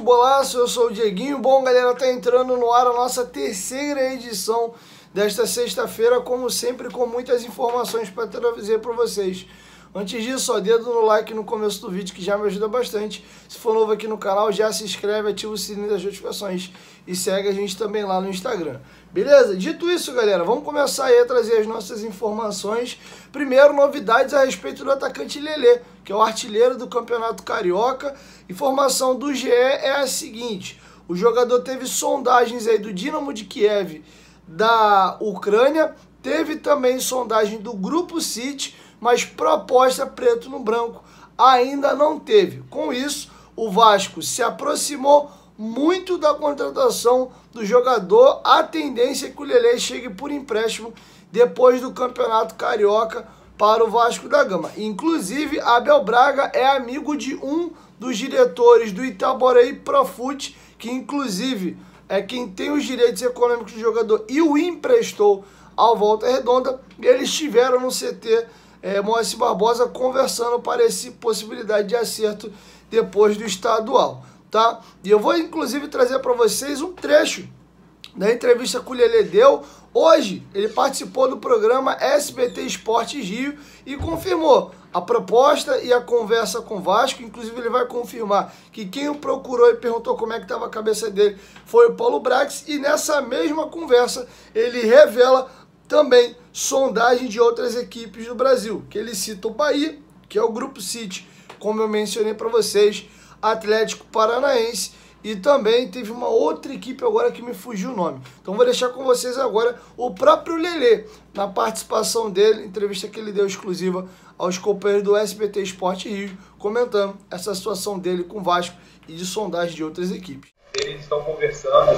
Bolaço, eu sou o Dieguinho. Bom, galera, tá entrando no ar a nossa terceira edição desta sexta-feira, como sempre, com muitas informações para trazer para vocês. Antes disso, ó, dedo no like no começo do vídeo, que já me ajuda bastante. Se for novo aqui no canal, já se inscreve, ativa o sininho das notificações e segue a gente também lá no Instagram. Beleza? Dito isso, galera, vamos começar aí a trazer as nossas informações. Primeiro, novidades a respeito do atacante Lelê, que é o artilheiro do Campeonato Carioca. Informação do GE é a seguinte: o jogador teve sondagens aí do Dinamo de Kiev da Ucrânia, teve também sondagem do Grupo City, mas proposta preto no branco ainda não teve. Com isso, o Vasco se aproximou muito da contratação do jogador. A tendência é que o Lelê chegue por empréstimo depois do Campeonato Carioca para o Vasco da Gama. Inclusive, Abel Braga é amigo de um dos diretores do Itaboraí Profut, que inclusive é quem tem os direitos econômicos do jogador e o emprestou ao Volta Redonda. Eles estiveram no CT Moacir Barbosa conversando para essa possibilidade de acerto depois do estadual, tá? E eu vou inclusive trazer para vocês um trecho da entrevista que o Lelê deu. Hoje ele participou do programa SBT Esportes Rio e confirmou a proposta e a conversa com o Vasco. Inclusive ele vai confirmar que quem o procurou e perguntou como é que estava a cabeça dele foi o Paulo Brax, e nessa mesma conversa ele revela também sondagem de outras equipes do Brasil, que ele cita o Bahia, que é o Grupo City, como eu mencionei para vocês, Atlético Paranaense, e também teve uma outra equipe agora que me fugiu o nome. Então vou deixar com vocês agora o próprio Lelê, na participação dele, entrevista que ele deu exclusiva aos companheiros do SBT Esporte Rio, comentando essa situação dele com o Vasco e de sondagem de outras equipes. Eles estão conversando,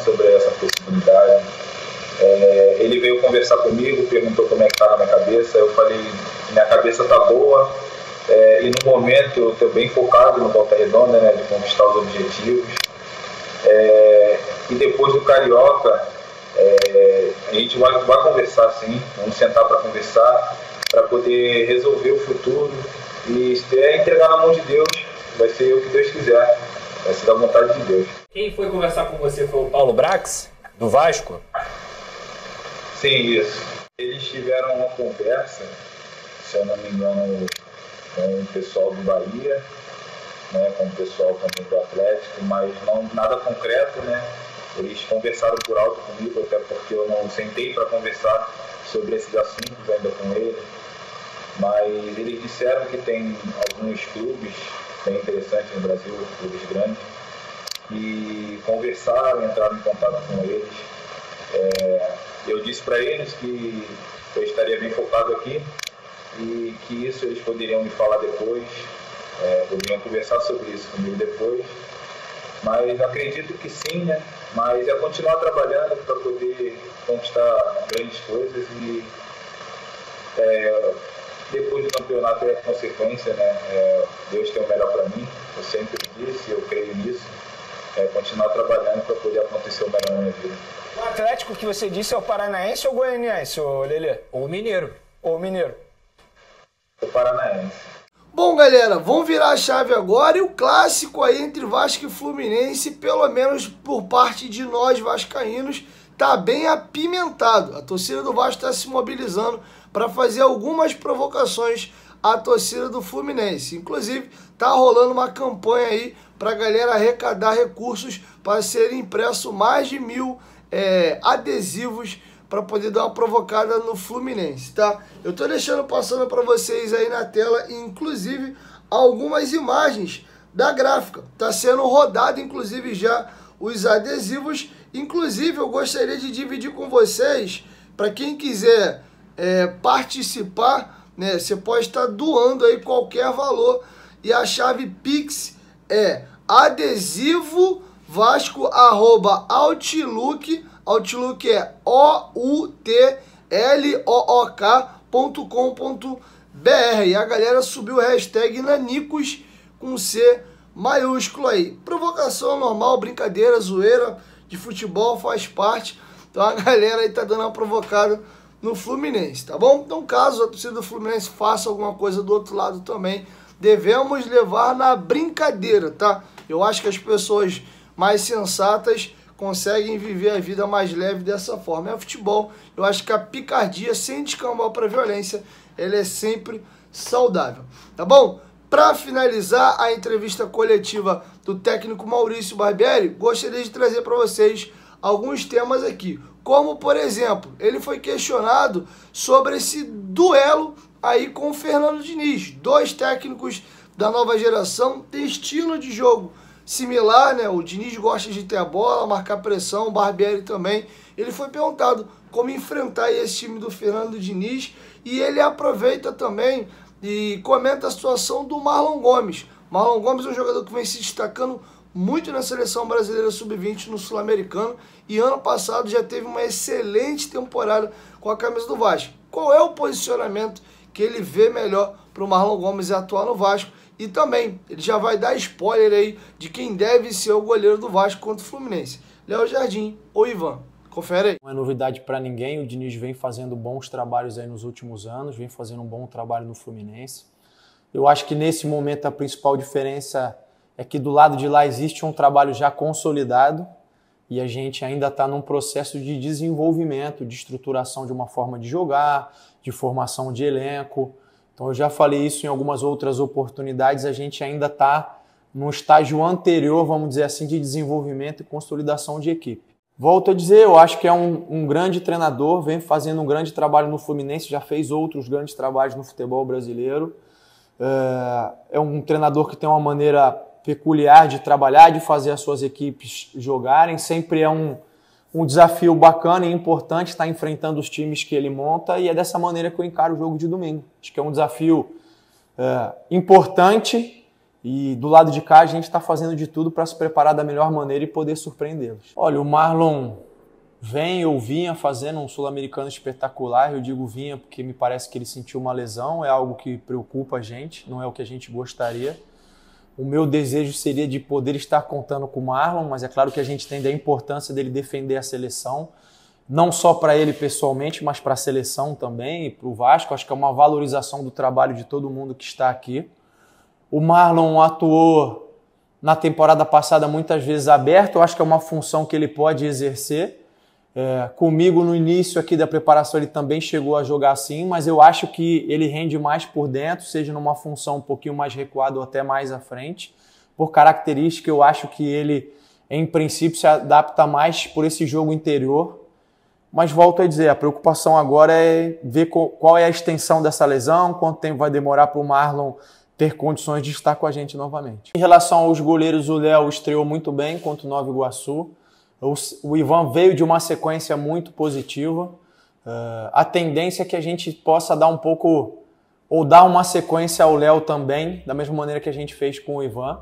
sobre essa possibilidade. Ele veio conversar comigo, perguntou como é que está na minha cabeça. Eu falei, minha cabeça está boa, e no momento eu estou bem focado no Volta Redonda, né, de conquistar os objetivos. E depois do Carioca, a gente vai conversar sim, vamos sentar para conversar, para poder resolver o futuro e entregar na mão de Deus. Vai ser o que Deus quiser, vai ser da vontade de Deus. Quem foi conversar com você foi o Paulo Brax, do Vasco? Sim, isso. Eles tiveram uma conversa, se eu não me engano, com o pessoal do Bahia, né, com o pessoal também do Atlético, mas não, nada concreto, né? Eles conversaram por alto comigo, até porque eu não sentei para conversar sobre esses assuntos ainda com eles, mas eles disseram que tem alguns clubes bem interessantes no Brasil, clubes grandes, e conversaram, entraram em contato com eles. Eu disse para eles que eu estaria bem focado aqui e que isso eles poderiam me falar depois, poderiam conversar sobre isso comigo depois, mas acredito que sim, né? Mas é continuar trabalhando para poder conquistar grandes coisas e depois do campeonato é a consequência, né? Deus tem o melhor para mim, eu sempre disse, eu creio nisso. Continuar trabalhando para poder acontecer o melhor na minha vida. O Atlético que você disse é o paranaense ou goianiense, ô Lelê? Ou mineiro? Ou mineiro? O paranaense. Bom, galera, vamos virar a chave agora, e o clássico aí entre Vasco e Fluminense, pelo menos por parte de nós vascaínos, tá bem apimentado. A torcida do Vasco está se mobilizando para fazer algumas provocações à torcida do Fluminense. Inclusive, tá rolando uma campanha aí para a galera arrecadar recursos para serem impressos mais de 1000 adesivos para poder dar uma provocada no Fluminense, tá? Eu tô passando para vocês aí na tela, inclusive, algumas imagens da gráfica. Tá sendo rodado, inclusive, já os adesivos. Inclusive, eu gostaria de dividir com vocês, para quem quiser participar, né? Você pode estar doando aí qualquer valor, e a chave Pix é adesivovasco@outlook. Outlook é outlook.com.br. E a galera subiu o hashtag Nanicos com C maiúsculo aí. Provocação normal, brincadeira, zoeira de futebol faz parte. Então a galera aí tá dando uma provocada no Fluminense, tá bom? Então caso a torcida do Fluminense faça alguma coisa do outro lado também, devemos levar na brincadeira, tá? Eu acho que as pessoas mais sensatas conseguem viver a vida mais leve dessa forma. É futebol, eu acho que a picardia, sem descambar para violência, ela é sempre saudável, tá bom? Para finalizar a entrevista coletiva do técnico Maurício Barbieri, gostaria de trazer para vocês alguns temas aqui. Como, por exemplo, ele foi questionado sobre esse duelo aí com o Fernando Diniz. Dois técnicos da nova geração têm estilo de jogo similar, né? O Diniz gosta de ter a bola, marcar pressão, o Barbieri também. Ele foi perguntado como enfrentar esse time do Fernando Diniz e ele aproveita também e comenta a situação do Marlon Gomes. Marlon Gomes é um jogador que vem se destacando muito na seleção brasileira sub-20 no Sul-Americano e ano passado já teve uma excelente temporada com a camisa do Vasco. Qual é o posicionamento que ele vê melhor para o Marlon Gomes atuar no Vasco? E também ele já vai dar spoiler aí de quem deve ser o goleiro do Vasco contra o Fluminense. Léo Jardim ou Ivan? Confere aí. Não é novidade para ninguém, o Diniz vem fazendo bons trabalhos aí nos últimos anos, vem fazendo um bom trabalho no Fluminense. Eu acho que nesse momento a principal diferença é que do lado de lá existe um trabalho já consolidado e a gente ainda está num processo de desenvolvimento, de estruturação de uma forma de jogar, de formação de elenco. Então eu já falei isso em algumas outras oportunidades, a gente ainda está num estágio anterior, vamos dizer assim, de desenvolvimento e consolidação de equipe. Volto a dizer, eu acho que é um grande treinador, vem fazendo um grande trabalho no Fluminense, já fez outros grandes trabalhos no futebol brasileiro. É um treinador que tem uma maneira peculiar de trabalhar, de fazer as suas equipes jogarem. Sempre é um desafio bacana e importante estar enfrentando os times que ele monta e é dessa maneira que eu encaro o jogo de domingo. Acho que é um desafio importante. E do lado de cá a gente está fazendo de tudo para se preparar da melhor maneira e poder surpreendê-los. Olha, o Marlon vinha fazendo um sul-americano espetacular. Eu digo vinha porque me parece que ele sentiu uma lesão, é algo que preocupa a gente, não é o que a gente gostaria. O meu desejo seria de poder estar contando com o Marlon, mas é claro que a gente entende a importância dele defender a seleção, não só para ele pessoalmente, mas para a seleção também e para o Vasco. Acho que é uma valorização do trabalho de todo mundo que está aqui. O Marlon atuou na temporada passada muitas vezes aberto, eu acho que é uma função que ele pode exercer. Comigo no início aqui da preparação ele também chegou a jogar assim, mas eu acho que ele rende mais por dentro, seja numa função um pouquinho mais recuada ou até mais à frente. Por característica, eu acho que ele, em princípio, se adapta mais por esse jogo interior. Mas volto a dizer, a preocupação agora é ver qual é a extensão dessa lesão, quanto tempo vai demorar para o Marlon ter condições de estar com a gente novamente. Em relação aos goleiros, o Léo estreou muito bem contra o Nova Iguaçu. O Ivan veio de uma sequência muito positiva. A tendência é que a gente possa dar um pouco, ou dar uma sequência ao Léo também, da mesma maneira que a gente fez com o Ivan.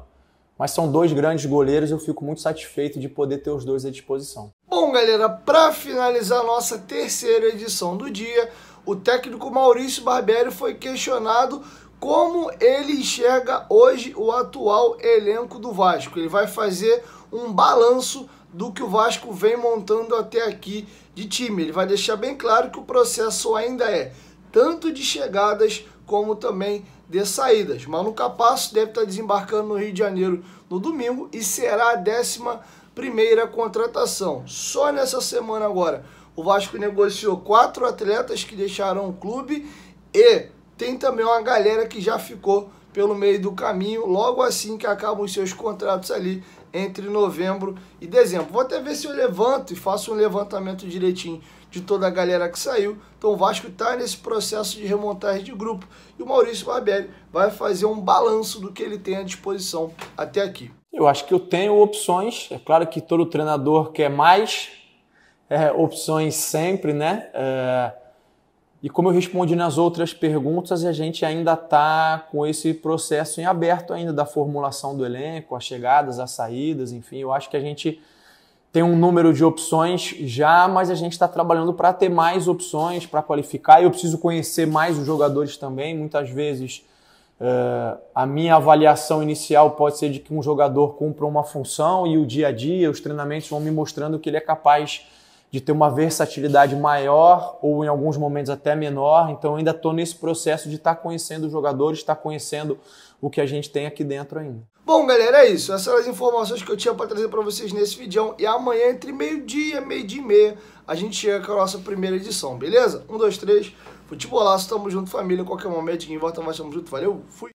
Mas são dois grandes goleiros, eu fico muito satisfeito de poder ter os dois à disposição. Bom, galera, para finalizar a nossa terceira edição do dia, o técnico Maurício Barbieri foi questionado como ele enxerga hoje o atual elenco do Vasco. Ele vai fazer um balanço do que o Vasco vem montando até aqui de time. Ele vai deixar bem claro que o processo ainda é tanto de chegadas como também de saídas. Manu Capasso deve estar desembarcando no Rio de Janeiro no domingo e será a 11ª contratação. Só nessa semana agora o Vasco negociou 4 atletas que deixaram o clube e tem também uma galera que já ficou pelo meio do caminho, logo assim que acabam os seus contratos ali entre novembro e dezembro. Vou até ver se eu levanto e faço um levantamento direitinho de toda a galera que saiu. Então o Vasco está nesse processo de remontagem de grupo e o Maurício Barbieri vai fazer um balanço do que ele tem à disposição até aqui. Eu acho que eu tenho opções, é claro que todo treinador quer mais opções sempre, né? E como eu respondi nas outras perguntas, a gente ainda está com esse processo em aberto ainda da formulação do elenco, as chegadas, as saídas, enfim. Eu acho que a gente tem um número de opções já, mas a gente está trabalhando para ter mais opções, para qualificar. Eu preciso conhecer mais os jogadores também. Muitas vezes a minha avaliação inicial pode ser de que um jogador cumpra uma função e o dia a dia, os treinamentos vão me mostrando que ele é capaz de ter uma versatilidade maior ou em alguns momentos até menor. Então ainda estou nesse processo de estar conhecendo os jogadores, estar conhecendo o que a gente tem aqui dentro ainda. Bom, galera, é isso. Essas são as informações que eu tinha para trazer para vocês nesse vídeo. E amanhã, entre meio-dia e meia, a gente chega com a nossa primeira edição, beleza? 1, 2, 3, futebolaço, tamo junto, família. Qualquer momento, quem volta mais, tamo junto. Valeu, fui!